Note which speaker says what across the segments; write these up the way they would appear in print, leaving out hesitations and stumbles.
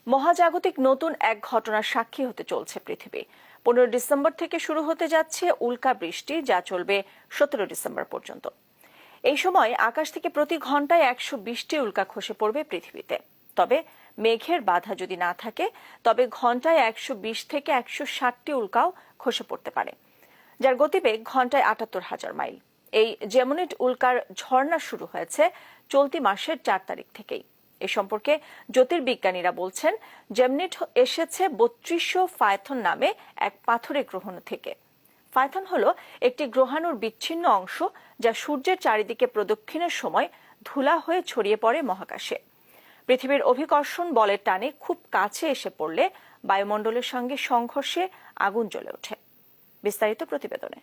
Speaker 1: মহাজাগতিক নতুন এক ঘটনার সাক্ষী হতে চলছে পৃথিবী। 15 ডিসেম্বর থেকে শুরু হতে যাচ্ছে উল্কা বৃষ্টি, যা চলবে 17 ডিসেম্বর পর্যন্ত। এই সময় আকাশ থেকে প্রতি ঘন্টায় 120টি উল্কা খসে পড়বে পৃথিবীতে। তবে মেঘের বাধা যদি না থাকে, তবে ঘন্টায় 120 থেকে 160টি উল্কাও খসে পড়তে পারে, যার গতিবেগ ঘন্টায় 78,000 মাইল। এই জেমিনিড উল্কার ঝর্ণা শুরু হয়েছে চলতি মাসের 4 তারিখ থেকেই। এ সম্পর্কে জ্যোতির্বিজ্ঞানীরা বলছেন, জেমিনিড এসেছে 3200 ফায়থন নামে এক পাথুরে গ্রহাণু থেকে। ফায়থন হল একটি গ্রহাণুর বিচ্ছিন্ন অংশ, যা সূর্যের চারিদিকে প্রদক্ষিণের সময় ধুলা হয়ে ছড়িয়ে পড়ে মহাকাশে। পৃথিবীর অভিকর্ষণ বলের টানে খুব কাছে এসে পড়লে বায়ুমণ্ডলের সঙ্গে সংঘর্ষে আগুন জ্বলে ওঠে। বিস্তারিত প্রতিবেদনে।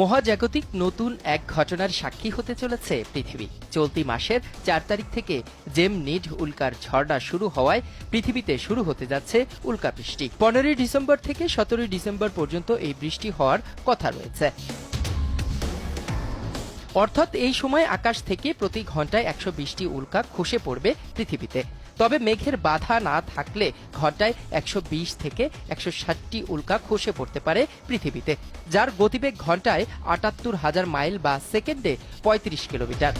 Speaker 2: মহাজাগতিক নতুন এক ঘটনার সাক্ষী হতে চলেছে পৃথিবী। চলতি মাসের 4 তারিখ থেকে জেমিনিড উল্কার ঝর্ণা শুরু হওয়ায় পৃথিবীতে শুরু হতে যাচ্ছে উল্কা বৃষ্টি। 15 ডিসেম্বর থেকে 17 ডিসেম্বর পর্যন্ত এই বৃষ্টি হওয়ার কথা রয়েছে। অর্থাৎ এই সময় আকাশ থেকে প্রতি ঘন্টায় 120টি উল্কা খসে পড়বে পৃথিবীতে। তবে মেঘের বাধা না থাকলে ঘন্টায় 120 থেকে 160টি উল্কা খসে পড়তে পারে পৃথিবীতে, যার গতিবেগ ঘন্টায় 78,000 মাইল বা সেকেন্ডে 35 কিলোমিটার।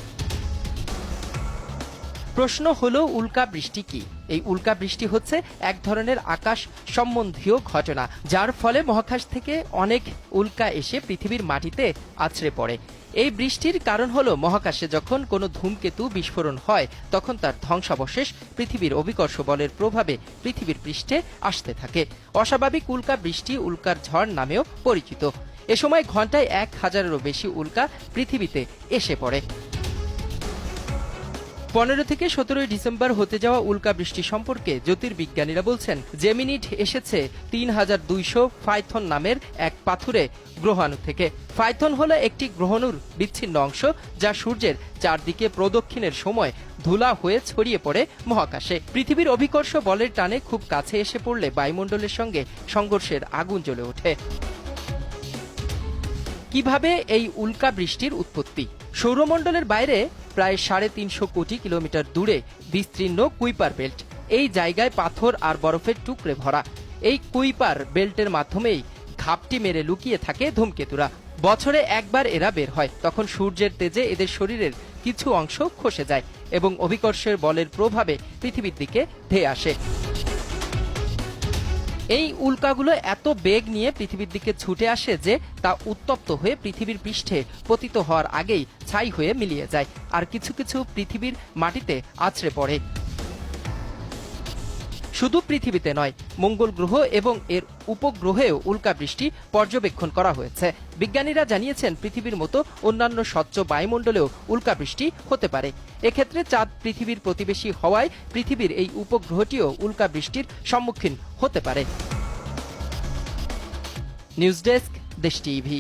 Speaker 2: প্রশ্ন হলো, উল্কা বৃষ্টি কি? এই উল্কা বৃষ্টি হচ্ছে এক ধরনের আকাশ সম্বন্ধীয় ঘটনা, যার ফলে মহাকাশ থেকে অনেক উল্কা এসে পৃথিবীর মাটিতে আছড়ে পড়ে। এই বৃষ্টির কারণ হলো, মহাকাশে যখন কোনো ধূমকেতু বিস্ফোরণ হয়, তখন তার ধ্বংসাবশেষ পৃথিবীর অভিকর্ষ বলের প্রভাবে পৃথিবীর পৃষ্ঠে আসতে থাকে। অস্বাভাবিক উল্কা বৃষ্টি উল্কার ঝড় নামেও পরিচিত। এ সময় ঘন্টায় 1000-এরও বেশি উল্কা পৃথিবীতে এসে পড়ে। 15 থেকে 17 ডিসেম্বর হতে যাওয়া উল্কা বৃষ্টি সম্পর্কে জ্যোতির্বিজ্ঞানীরা বলছেন, জেমিনিড এসেছে 3200 ফায়থন নামের এক পাথুরে গ্রহাণু থেকে। ফায়থন হলো একটি গ্রহাণুর বিচ্ছিন্ন অংশ, যা সূর্যের চারদিকে প্রদক্ষিণের সময় ধুলা হয়ে ছড়িয়ে পড়ে মহাকাশে। পৃথিবীর অভিকর্ষ বলের টানে খুব কাছে এসে পড়লে বায়ুমণ্ডলের সঙ্গে সংঘর্ষের আগুন জ্বলে ওঠে। কিভাবে এই উল্কা বৃষ্টির উৎপত্তি? সৌরমণ্ডলের বাইরে প্রায় 350 কোটি কিলোমিটার দূরে বিস্তীর্ণ কুইপার বেল্ট। এই জায়গায় পাথর আর বরফের টুকরে ভরা। এই কুইপার বেল্টের মাধ্যমেই ঘাপটি মেরে লুকিয়ে থাকে ধূমকেতুরা। বছরে একবার এরা বের হয়, তখন সূর্যের তেজে এদের শরীরের কিছু অংশ খসে যায় এবং অভিকর্ষের বলের প্রভাবে পৃথিবীর দিকে ধেয়ে আসে। এই উল্কাগুলো এত বেগ নিয়ে পৃথিবীর দিকে ছুটে আসে যে তা উত্তপ্ত হয়ে পৃথিবীর পৃষ্ঠে পতিত হওয়ার আগেই ছাই হয়ে মিলিয়ে যায়, আর কিছু কিছু পৃথিবীর মাটিতে আছড়ে পড়ে। শুধু পৃথিবীতে নয়, মঙ্গল গ্রহ এবং এর উপগ্রহেও উল্কা বৃষ্টি পর্যবেক্ষণ করা হয়েছে। বিজ্ঞানীরা জানিয়েছেন, পৃথিবীর মতো অন্যান্য স্বচ্ছ বায়ুমণ্ডলেও উল্কা বৃষ্টি হতে পারে। এক্ষেত্রে চাঁদ পৃথিবীর প্রতিবেশী হওয়ায় পৃথিবীর এই উপগ্রহটিও উল্কা বৃষ্টির সম্মুখীন হতে পারে। নিউজ ডেস্ক, দেশ টিভি।